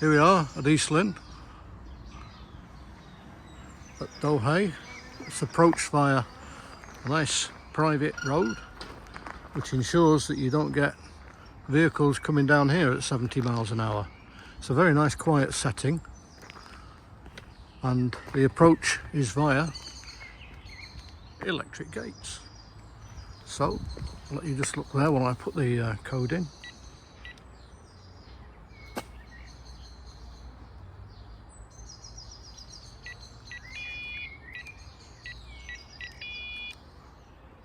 Here we are at East Lynne, at Dohay. It's approached via a nice private road, which ensures that you don't get vehicles coming down here at 70 miles an hour. It's a very nice quiet setting, and the approach is via electric gates. So I'll let you just look there while I put the code in.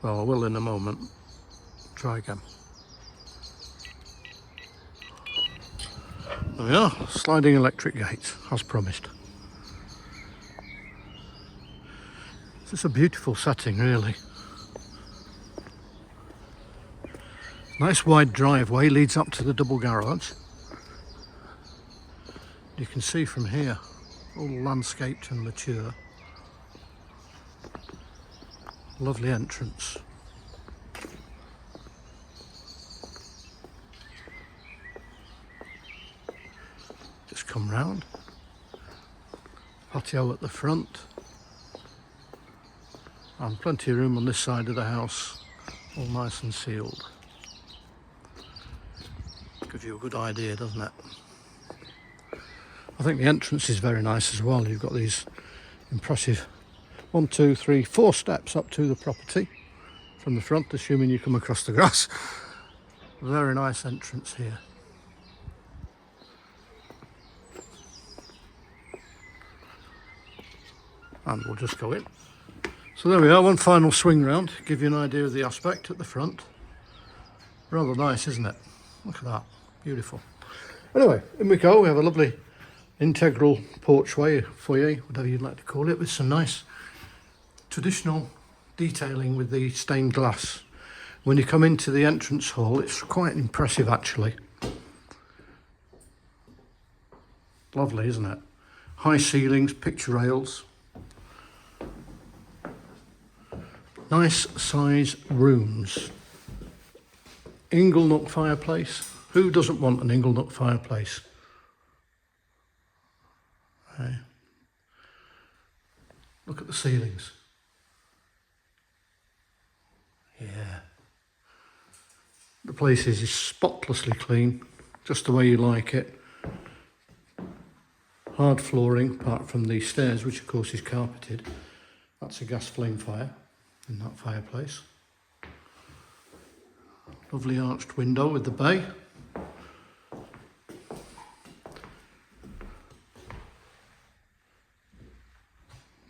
Well, I will in a moment. Try again. There we are, sliding electric gates, as promised. It's a beautiful setting, really. Nice wide driveway leads up to the double garage. You can see from here, all landscaped and mature. Lovely entrance. Just come round. Patio at the front. And plenty of room on this side of the house, all nice and sealed. Gives you a good idea, doesn't it? I think the entrance is very nice as well. You've got these impressive 1, 2, 3, 4 steps up to the property from the front, assuming you come across the grass. Very nice entrance here. And we'll just go in. So there we are, one final swing round, give you an idea of the aspect at the front. Rather nice, isn't it? Look at that, beautiful. Anyway, in we go. We have a lovely integral porchway, foyer, whatever you'd like to call it, with some nice traditional detailing with the stained glass. When you come into the entrance hall, it's quite impressive actually. Lovely, isn't it? High ceilings, picture rails. Nice size rooms. Inglenook fireplace. Who doesn't want an Inglenook fireplace? Okay. Look at the ceilings. Yeah. The place is spotlessly clean, just the way you like it. Hard flooring, apart from the stairs, which of course is carpeted. That's a gas flame fire in that fireplace. Lovely arched window with the bay.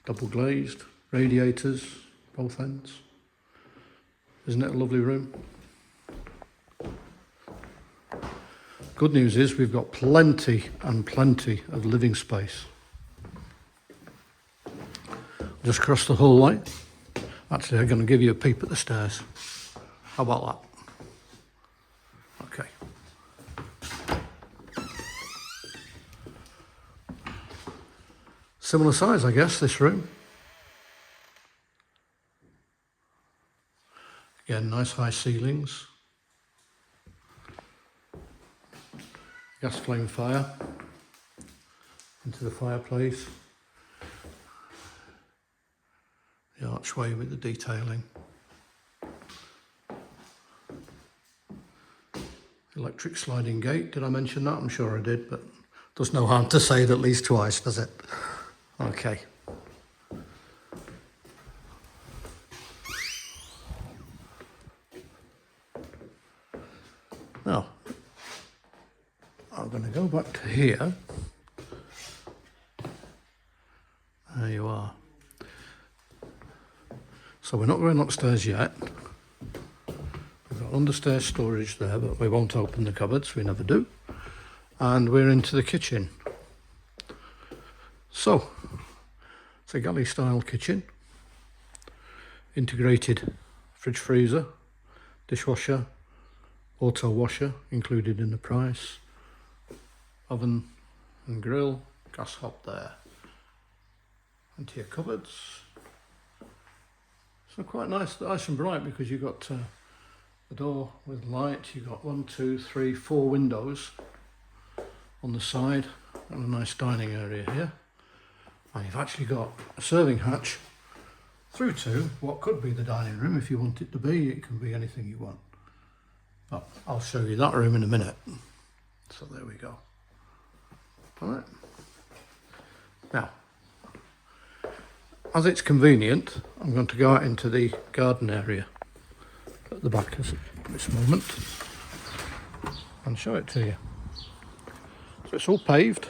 Double glazed, radiators, both ends. Isn't it a lovely room? Good news is we've got plenty and plenty of living space. Just across the hallway. Actually, I'm going to give you a peep at the stairs. How about that? Okay. Similar size, I guess, this room. Again, nice high ceilings. Gas flame fire into the fireplace. The archway with the detailing. Electric sliding gate. Did I mention that? I'm sure I did, but there's no harm to say it at least twice, does it? Okay. Now, I'm going to go back to here. There you are. So we're not going upstairs yet. We've got understairs storage there, but we won't open the cupboards, we never do. And we're into the kitchen. So, it's a galley style kitchen. Integrated fridge freezer, dishwasher, auto washer included in the price. Oven and grill, gas hob there. Into your cupboards. So quite nice and bright, because you've got the door with light. You've got 1, 2, 3, 4 windows on the side, and a nice dining area here. And you've actually got a serving hatch through to what could be the dining room if you want it to be. It can be anything you want. But I'll show you that room in a minute. So there we go. All right. Now, as it's convenient, I'm going to go out into the garden area at the back at this moment and show it to you. So it's all paved.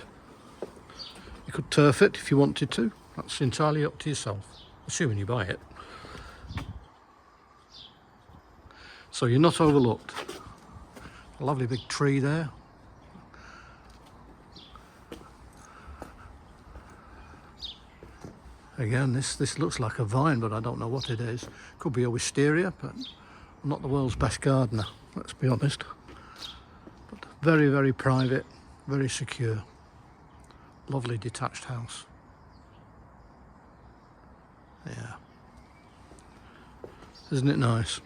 You could turf it if you wanted to. That's entirely up to yourself, assuming you buy it. So you're not overlooked. A lovely big tree there. Again, this looks like a vine, but I don't know what it is. Could be a wisteria, but I'm not the world's best gardener, let's be honest. But very, very private, very secure. Lovely detached house. Yeah. Isn't it nice?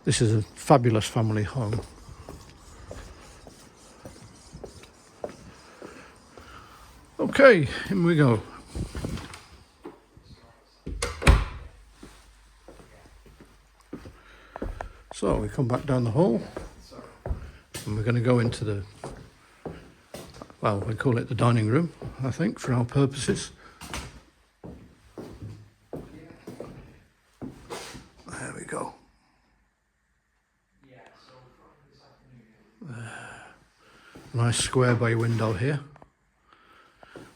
This is a fabulous family home. Okay, in we go. So we come back down the hall and we're going to go into the, well, we call it the dining room, I think, for our purposes. There we go. Nice square bay window here.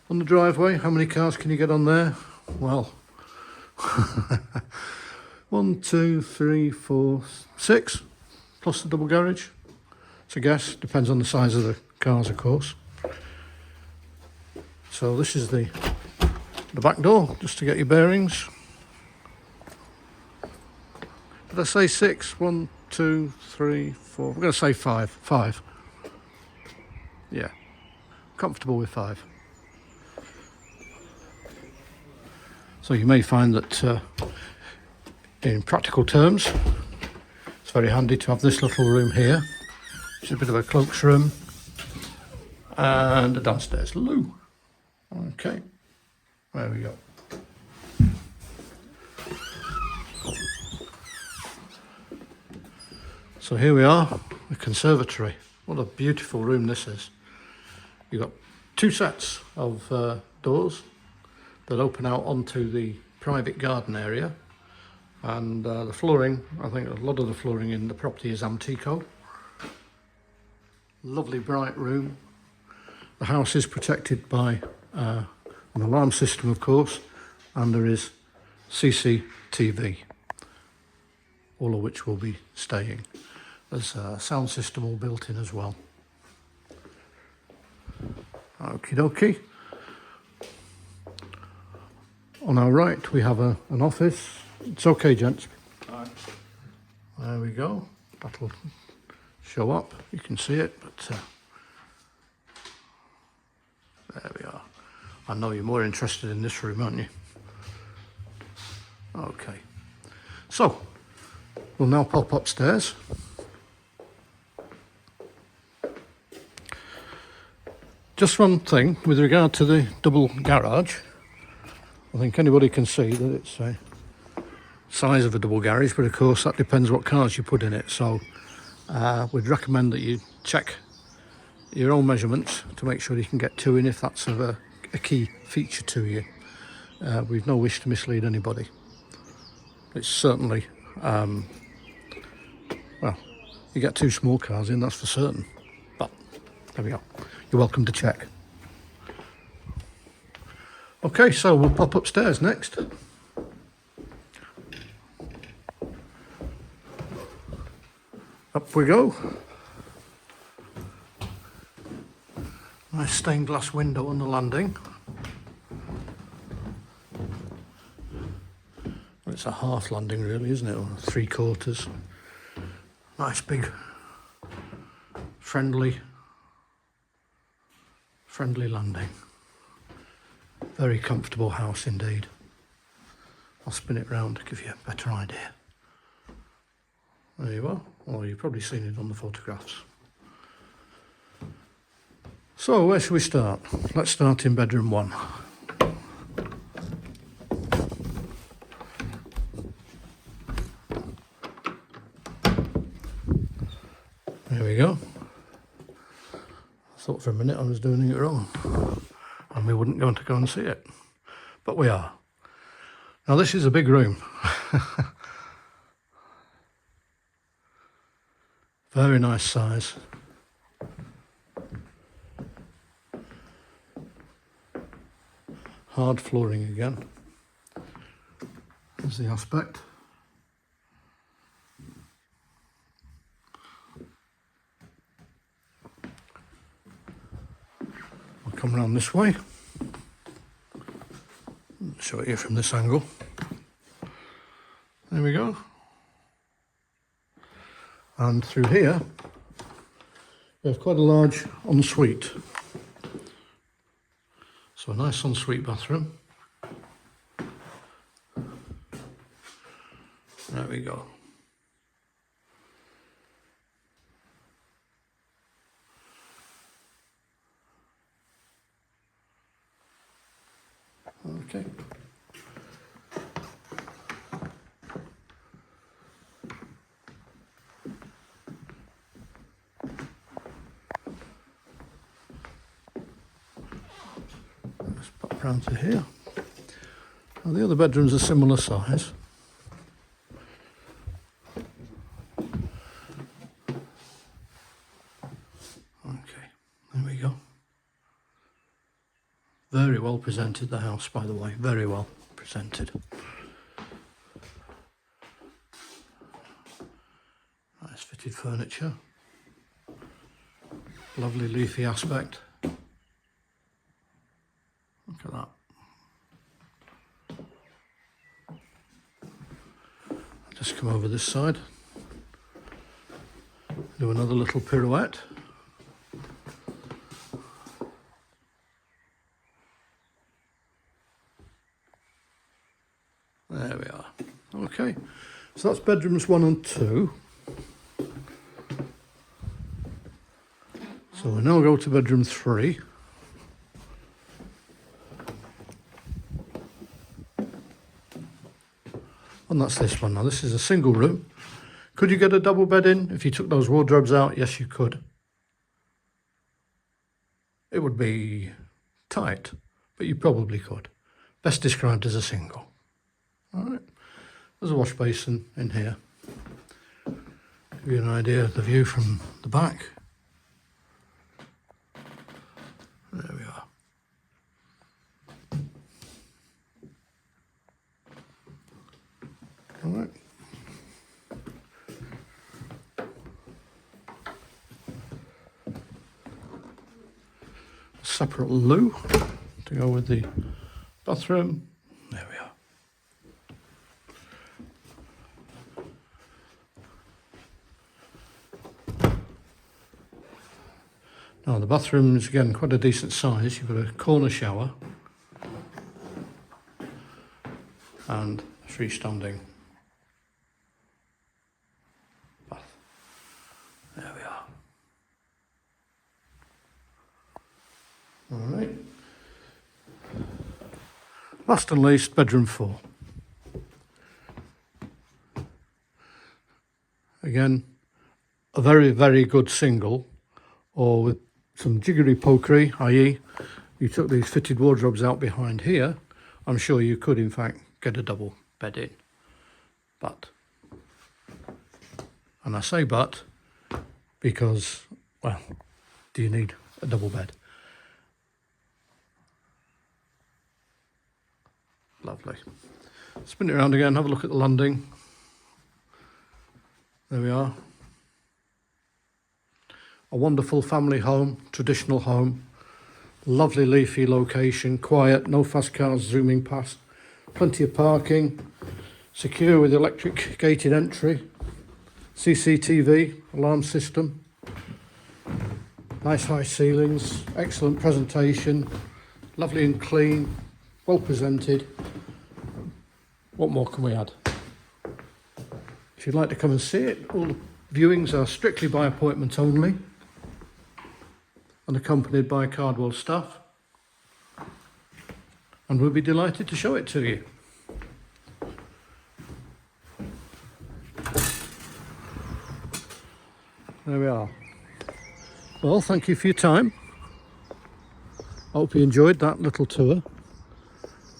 On the driveway, how many cars can you get on there? Well, 1, 2, 3, 4, 6, plus the double garage. It's a guess, depends on the size of the cars, of course. So this is the back door, just to get your bearings. Did I say 6? 1, 2, 3, 4. We're going to say 5. 5. Yeah, comfortable with 5. So you may find that in practical terms, it's very handy to have this little room here. It's a bit of a cloaks room and a downstairs loo. Okay, there we go. So here we are, the conservatory. What a beautiful room this is. You've got 2 sets of doors that open out onto the private garden area, and the flooring, I think a lot of the flooring in the property is Antico. Lovely bright room. The house is protected by an alarm system, of course, and there is CCTV, all of which will be staying. There's a sound system all built in as well. Okie dokie. On our right we have an office. It's okay, gents. There we go. That'll show up. You can see it, but there we are. I know you're more interested in this room, aren't you? Okay. So, we'll now pop upstairs. Just one thing with regard to the double garage. I think anybody can see that it's a size of a double garage, but of course that depends what cars you put in it. So we'd recommend that you check your own measurements to make sure you can get 2 in if that's of a key feature to you. We've no wish to mislead anybody. It's certainly, well, you get 2 small cars in, that's for certain. But there we go. You're welcome to check. Okay, so we'll pop upstairs next. Up we go. Nice stained glass window on the landing. Well, it's a half landing really, isn't it? Or 3/4. Nice big, friendly landing. Very comfortable house indeed. I'll spin it round to give you a better idea. There you are. Well, you've probably seen it on the photographs. So where should we start? Let's start in bedroom 1. There we go. I thought for a minute I was doing it wrong and we wouldn't going to go and see it, but we are. Now this is a big room. Very nice size. Hard flooring again. There's the aspect. I'll come around this way. Show it you from this angle. There we go. And through here, we have quite a large ensuite. So a nice ensuite bathroom. There we go. Okay. Let's pop round to here. Now the other bedrooms are similar size. Okay, there we go. Very well presented, the house, by the way, very well presented. Nice fitted furniture. Lovely leafy aspect. Look at that. I'll just come over this side. Do another little pirouette. There we are. Okay, so that's bedrooms 1 and 2. So we now go to bedroom 3. And that's this one. Now this is a single room. Could you get a double bed in if you took those wardrobes out? Yes, you could. It would be tight, but you probably could. Best described as a single. All right, there's a wash basin in here. Give you an idea of the view from the back. There we are. All right. A separate loo to go with the bathroom. There we are. Now the bathroom is again quite a decent size. You've got a corner shower and a freestanding bath. There we are. All right. Last and least, bedroom 4. Again, a very, very good single, or with some jiggery pokery, i.e. you took these fitted wardrobes out behind here, I'm sure you could in fact get a double bed in. But, and I say but, because, well, do you need a double bed? Lovely. Spin it around again, have a look at the landing. There we are. A wonderful family home, traditional home, lovely leafy location, quiet, no fast cars zooming past, plenty of parking, secure with electric gated entry, CCTV, alarm system, nice high ceilings, excellent presentation, lovely and clean, well presented. What more can we add? If you'd like to come and see it, all the viewings are strictly by appointment only. and accompanied by cardboard staff, and we'll be delighted to show it to you. There we are. Well, thank you for your time. I hope you enjoyed that little tour.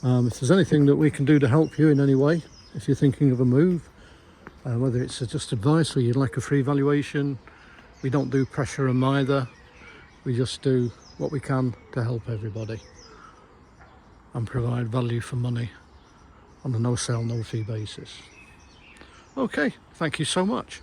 If there's anything that we can do to help you in any way, if you're thinking of a move, whether it's just advice or you'd like a free valuation, we don't do pressure on either. We just do what we can to help everybody and provide value for money on a no sale, no fee basis. Okay, thank you so much.